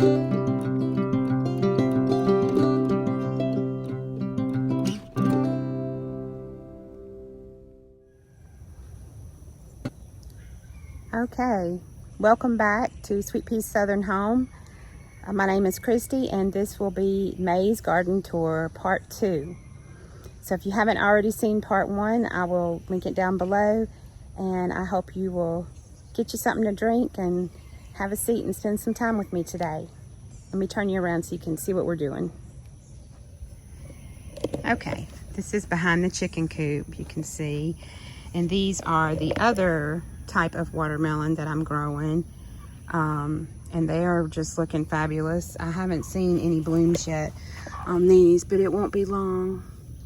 Okay, welcome back to Sweet Pea's Southern Home. My name is Christy, and this will be May's Garden Tour Part 2. So if you haven't already seen Part 1, I will link it down below, and I hope you will get you something to drink and have a seat and spend some time with me today. Let me turn you around so you can see what we're doing. Okay, this is behind the chicken coop, you can see. And these are the other type of watermelon that I'm growing. And they are just looking fabulous. I haven't seen any blooms yet on these, but it won't be long.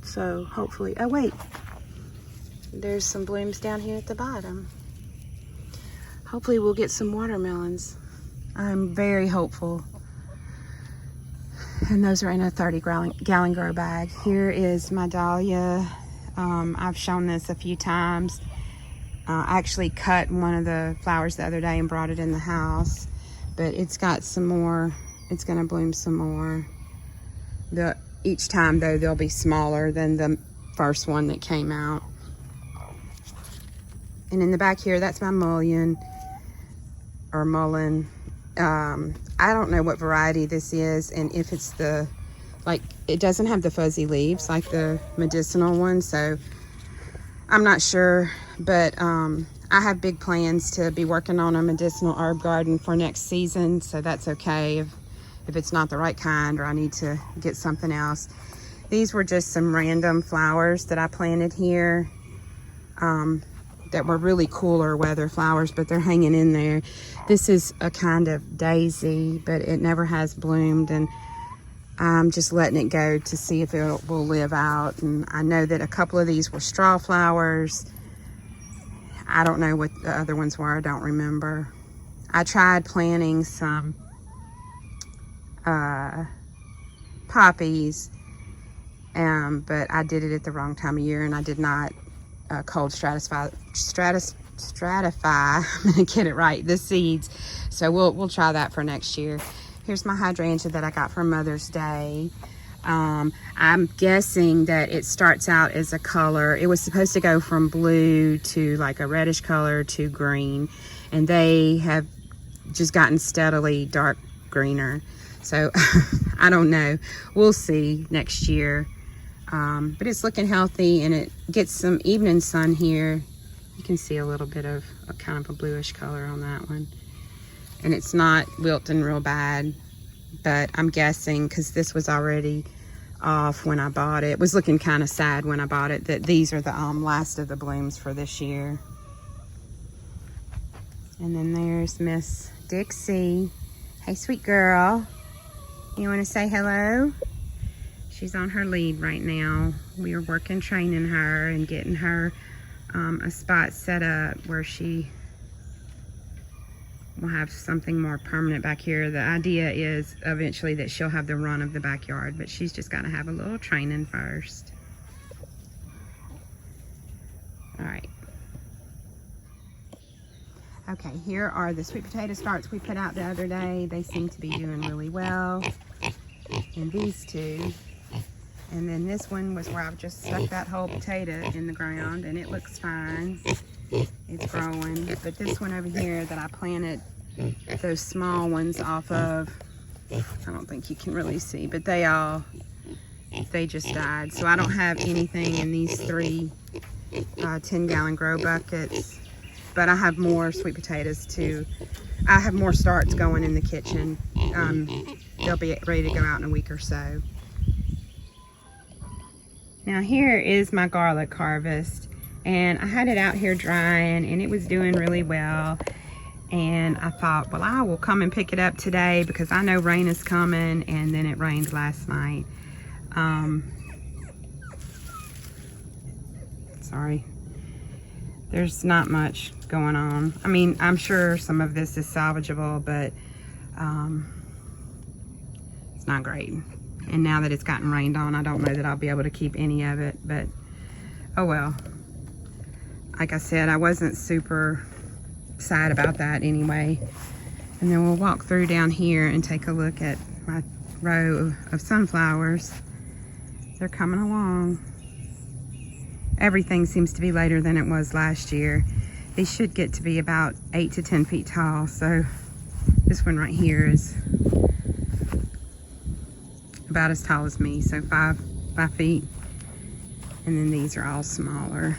So hopefully, oh wait, there's some blooms down here at the bottom. Hopefully we'll get some watermelons. I'm very hopeful. And those are in a 30-gallon grow bag. Here is my dahlia. I've shown this a few times. I actually cut one of the flowers the other day and brought it in the house, but it's got some more. It's gonna bloom some more. Each time though, they'll be smaller than the first one that came out. And in the back here, that's my mullein, or mullein. I don't know what variety this is, and if it's it doesn't have the fuzzy leaves like the medicinal one, so I'm not sure, but I have big plans to be working on a medicinal herb garden for next season, so that's okay if it's not the right kind or I need to get something else. These were just some random flowers that I planted here that were really cooler weather flowers, but they're hanging in there. This is a kind of daisy, but it never has bloomed, and I'm just letting it go to see if it will live out. And I know that a couple of these were straw flowers. I don't know what the other ones were, I don't remember. I tried planting some poppies, but I did it at the wrong time of year, and I did not cold stratify. I'm gonna get it right, the seeds. So we'll try that for next year. Here's my hydrangea that I got for Mother's Day. I'm guessing that it starts out as a color. It was supposed to go from blue to like a reddish color to green, and they have just gotten steadily dark greener. So I don't know. We'll see next year. But it's looking healthy, and it gets some evening sun here. You can see a little bit of a kind of a bluish color on that one. And it's not wilting real bad, but I'm guessing, because this was already off when I bought it. It was looking kind of sad when I bought it, that these are the last of the blooms for this year. And then there's Miss Dixie. Hey, sweet girl. You want to say hello? She's on her lead right now. We are working training her and getting her a spot set up where she will have something more permanent back here. The idea is eventually that she'll have the run of the backyard, but she's just got to have a little training first. All right. Okay, here are the sweet potato starts we put out the other day. They seem to be doing really well. And these two. And then this one was where I've just stuck that whole potato in the ground, and it looks fine. It's growing. But this one over here that I planted those small ones off of, I don't think you can really see, but they just died. So I don't have anything in these three 10-gallon grow buckets, but I have more sweet potatoes too. I have more starts going in the kitchen. They'll be ready to go out in a week or so. Now here is my garlic harvest, and I had it out here drying, and it was doing really well. And I thought, well, I will come and pick it up today because I know rain is coming, and then it rained last night. Sorry. There's not much going on. I mean, I'm sure some of this is salvageable, but it's not great. And now that it's gotten rained on, I don't know that I'll be able to keep any of it, but oh well. Like I said, I wasn't super sad about that anyway. And then we'll walk through down here and take a look at my row of sunflowers. They're coming along. Everything seems to be later than it was last year. These should get to be about 8 to 10 feet tall. So this one right here is about as tall as me, so 5 feet. And then these are all smaller.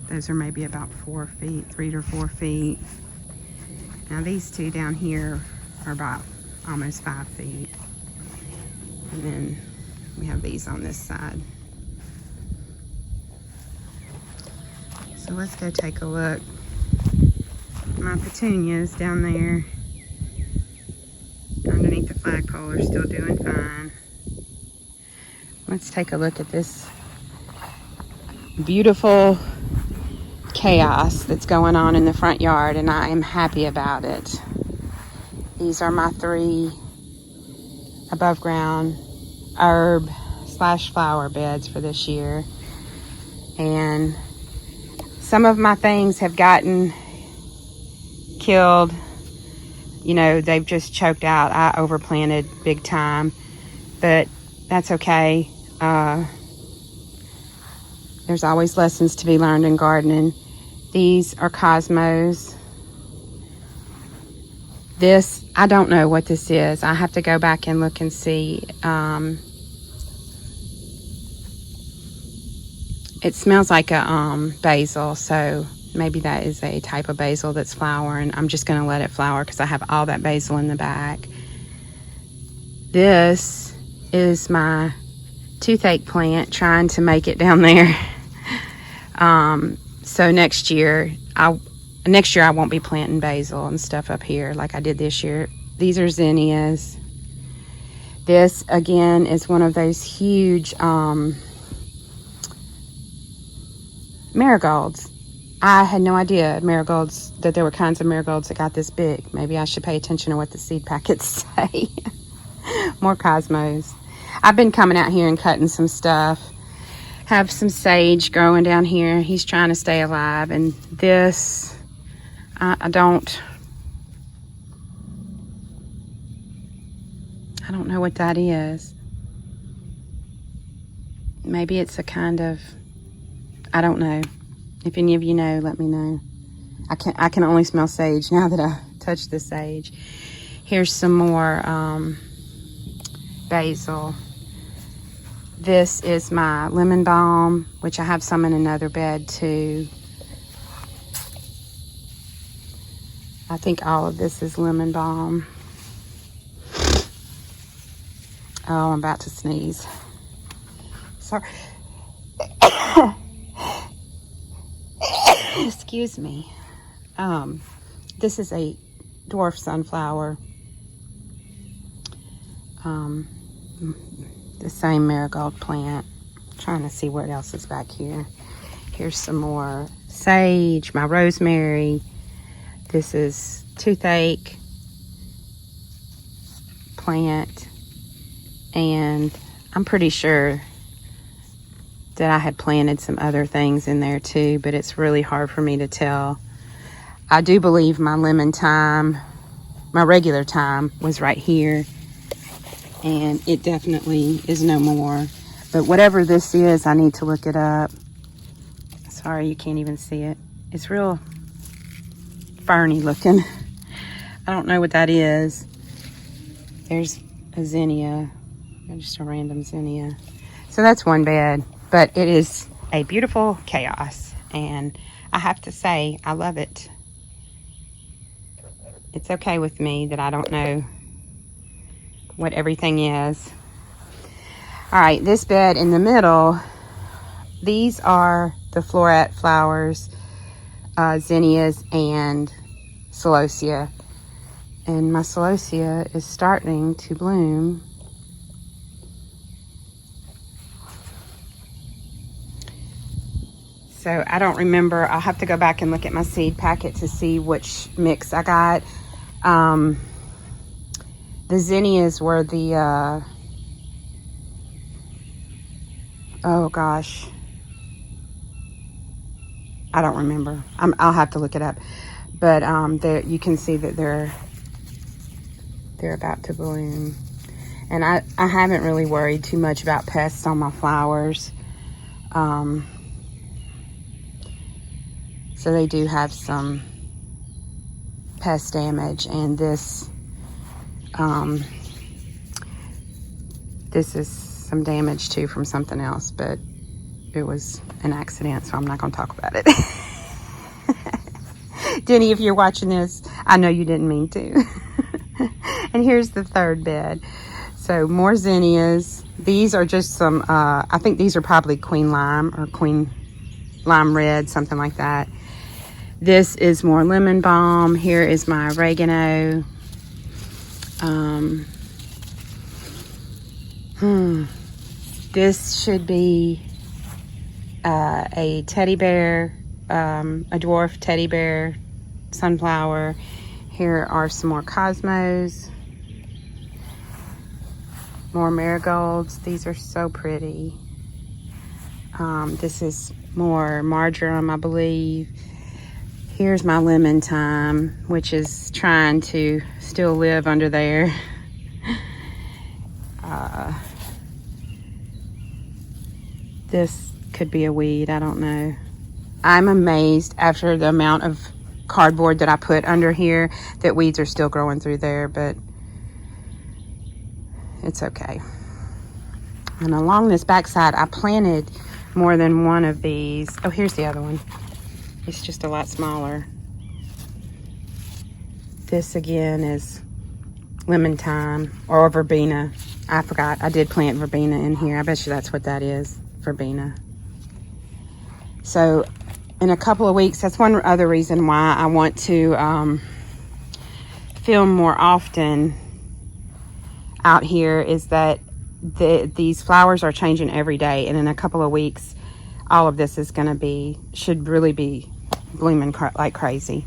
Those are maybe about 4 feet, 3 to 4 feet. Now these two down here are about almost 5 feet. And then we have these on this side. So let's go take a look. My petunias down there underneath the flagpole are still doing fine. Let's take a look at this beautiful chaos that's going on in the front yard, and I am happy about it. These are my 3 above ground herb / flower beds for this year, and some of my things have gotten killed. You know, they've just choked out. I overplanted big time, but that's okay. There's always lessons to be learned in gardening. These are cosmos. This, I don't know what this is. I have to go back and look and see. It smells like a basil, so maybe that is a type of basil that's flowering. I'm just going to let it flower because I have all that basil in the bag. This is my toothache plant, trying to make it down there. So next year I won't be planting basil and stuff up here like I did this year. These are zinnias. This again is one of those huge marigolds. I had no idea that there were kinds of marigolds that got this big. Maybe I should pay attention to what the seed packets say. More cosmos. I've been coming out here and cutting some stuff. Have some sage growing down here. He's trying to stay alive. And this, I don't know what that is. Maybe it's a kind of, I don't know. If any of you know, let me know. I can only smell sage now that I touched the sage. Here's some more basil. This is my lemon balm, which I have some in another bed too. I think all of this is lemon balm. Oh, I'm about to sneeze. Sorry. Excuse me. This is a dwarf sunflower. The same marigold plant. I'm trying to see what else is back here. Here's some more sage, my rosemary. This is toothache plant, and I'm pretty sure that I had planted some other things in there too, but it's really hard for me to tell. I do believe my lemon thyme, my regular thyme, was right here, and it definitely is no more. But whatever this is, I need to look it up. Sorry, you can't even see it. It's real ferny looking. I don't know what that is. There's a zinnia, just a random zinnia. So that's one bed, but it is a beautiful chaos, and I have to say, I love it. It's okay with me that I don't know what everything is. All right, this bed in the middle, these are the floret flowers, zinnias and celosia. And my celosia is starting to bloom. So I don't remember. I'll have to go back and look at my seed packet to see which mix I got. The zinnias were the, oh gosh, I don't remember. I'll have to look it up. but you can see that they're about to bloom. And I haven't really worried too much about pests on my flowers. So they do have some pest damage, and this is some damage too from something else, but it was an accident, so I'm not going to talk about it. Denny, if you're watching this, I know you didn't mean to. And here's the third bed. So more zinnias. These are just some, I think these are probably Queen Lime or Queen Lime Red, something like that. This is more lemon balm. Here is my oregano. This should be a teddy bear, a dwarf teddy bear sunflower. Here are some more cosmos, more marigolds. These are so pretty. This is more marjoram, I believe. Here's my lemon thyme, which is trying to still live under there. This could be a weed, I don't know. I'm amazed after the amount of cardboard that I put under here that weeds are still growing through there, but it's okay. And along this backside, I planted more than one of these. Oh, here's the other one. It's just a lot smaller. This again is lemon thyme or verbena. I forgot, I did plant verbena in here. I bet you that's what that is, verbena. So in a couple of weeks, that's one other reason why I want to film more often out here, is that these flowers are changing every day, and in a couple of weeks all of this is going to should really be blooming like crazy.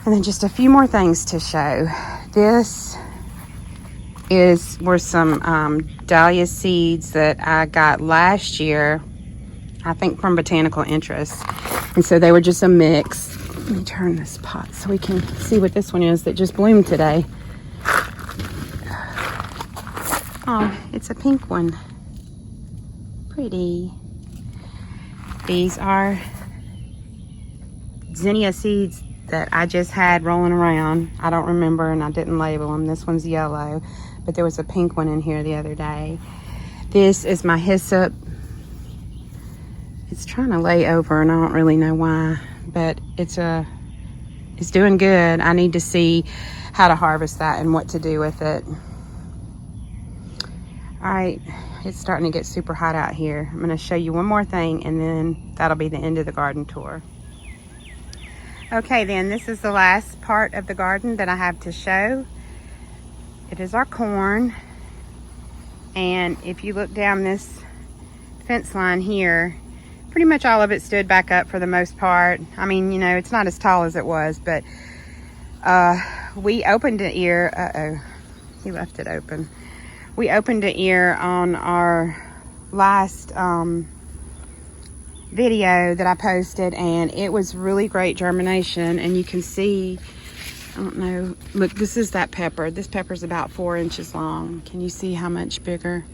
And then just a few more things to show. This were some dahlia seeds that I got last year, I think from Botanical Interest. And so they were just a mix. Let me turn this pot so we can see what this one is that just bloomed today. Oh, it's a pink one. Pretty. These are zinnia seeds that I just had rolling around. I don't remember, and I didn't label them. This one's yellow, but there was a pink one in here the other day. This is my hyssop. It's trying to lay over, and I don't really know why, but it's doing good. I need to see how to harvest that and what to do with it. All right, it's starting to get super hot out here. I'm going to show you one more thing, and then that'll be the end of the garden tour. Okay, then this is the last part of the garden that I have to show. It is our corn, and if you look down this fence line here, pretty much all of it stood back up for the most part. I mean, you know, it's not as tall as it was, but we opened an ear. Uh-oh, he left it open. We opened an ear on our last video that I posted, and it was really great germination. And you can see, I don't know, look, this is that pepper. This pepper's about 4 inches long. Can you see how much bigger?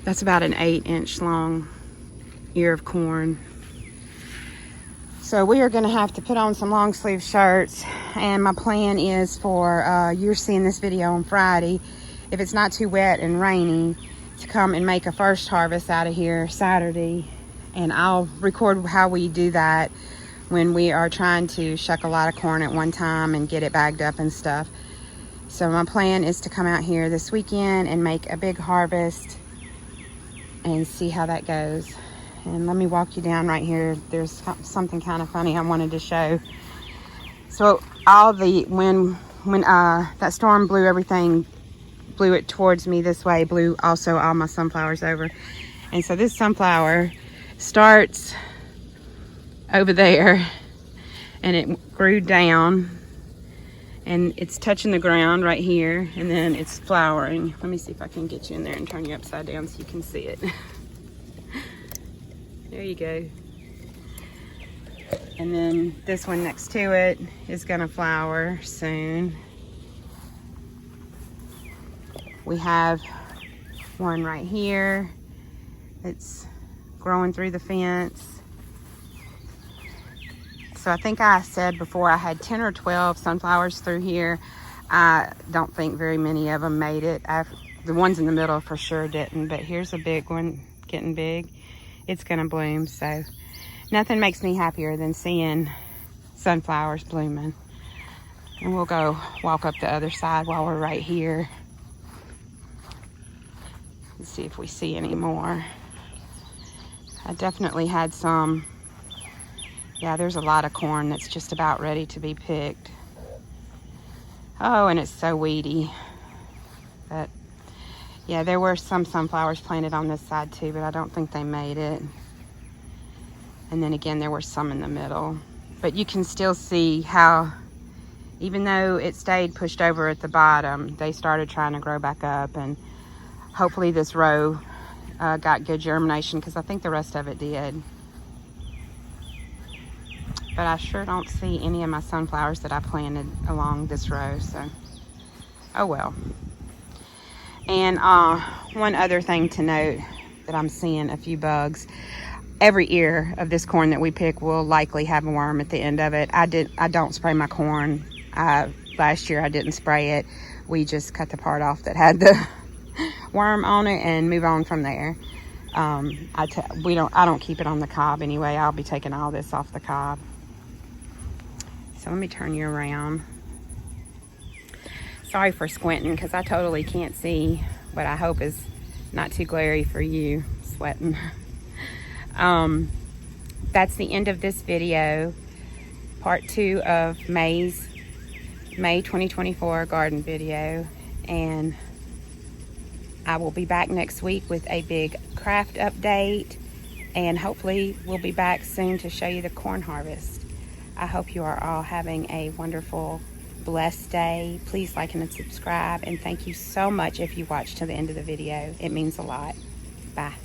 That's about an 8-inch long ear of corn. So we are going to have to put on some long sleeve shirts, and my plan is for you're seeing this video on Friday, if it's not too wet and rainy, to come and make a first harvest out of here Saturday. And I'll record how we do that when we are trying to shuck a lot of corn at one time and get it bagged up and stuff. So my plan is to come out here this weekend and make a big harvest and see how that goes. And let me walk you down right here. There's something kind of funny I wanted to show. So when that storm blew it towards me this way, blew also all my sunflowers over. And so this sunflower starts over there, and it grew down, and it's touching the ground right here, and then it's flowering. Let me see if I can get you in there and turn you upside down so you can see it. There you go. And then this one next to it is gonna flower soon. We have one right here. It's growing through the fence. So I think I said before I had 10 or 12 sunflowers through here. I don't think very many of them made it. The ones in the middle for sure didn't, but here's a big one getting big. It's gonna bloom, so nothing makes me happier than seeing sunflowers blooming. And we'll go walk up the other side while we're right here. Let's see if we see any more. I definitely had some. Yeah, there's a lot of corn that's just about ready to be picked. Oh, and it's so weedy. But yeah, there were some sunflowers planted on this side too, but I don't think they made it. And then again, there were some in the middle. But you can still see how, even though it stayed pushed over at the bottom, they started trying to grow back up. And hopefully this row got good germination, because I think the rest of it did. But I sure don't see any of my sunflowers that I planted along this row, so oh well. And one other thing to note, that I'm seeing a few bugs. Every ear of this corn that we pick will likely have a worm at the end of it. I don't spray my corn. Last year I didn't spray it. We just cut the part off that had the worm on it and move on from there. I don't keep it on the cob anyway. I'll be taking all this off the cob. So let me turn you around. Sorry for squinting, because I totally can't see, but I hope is not too glary for you sweating. That's the end of this video. Part 2 of May 2024 garden video. And I will be back next week with a big craft update. And hopefully we'll be back soon to show you the corn harvest. I hope you are all having a wonderful, blessed day. Please like and subscribe, and thank you so much if you watched to the end of the video. It means a lot. Bye.